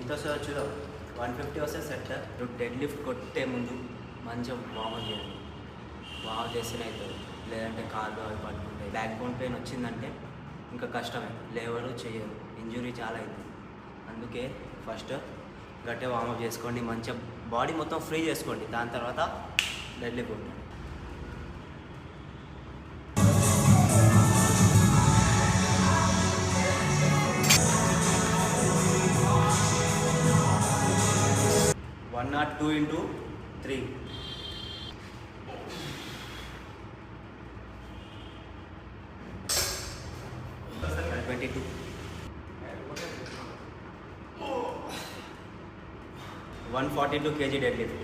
ఎంత వస్తుందో చూద్దాం. 150 వస్తే సెట్. నువ్వు డెడ్ లిఫ్ట్ కొట్టే ముందు మంచిగా వార్మప్ చేయండి. వార్మప్ చేస్తేనే అవుతుంది, లేదంటే కాళ్ళు అవి పట్టుకుంటాయి. బ్యాక్ బోన్ పెయిన్ వచ్చిందంటే ఇంకా కష్టమే, లేవరు చేయరు, ఇంజురీ చాలా అవుతుంది. అందుకే ఫస్ట్ గట్టిగా వార్మప్ చేసుకోండి, మంచిగా బాడీ మొత్తం ఫ్రీ చేసుకోండి. దాని తర్వాత డెడ్ లిఫ్ట్ కొట్టండి. One or 2 into 3. 22. 142 kg deadlift.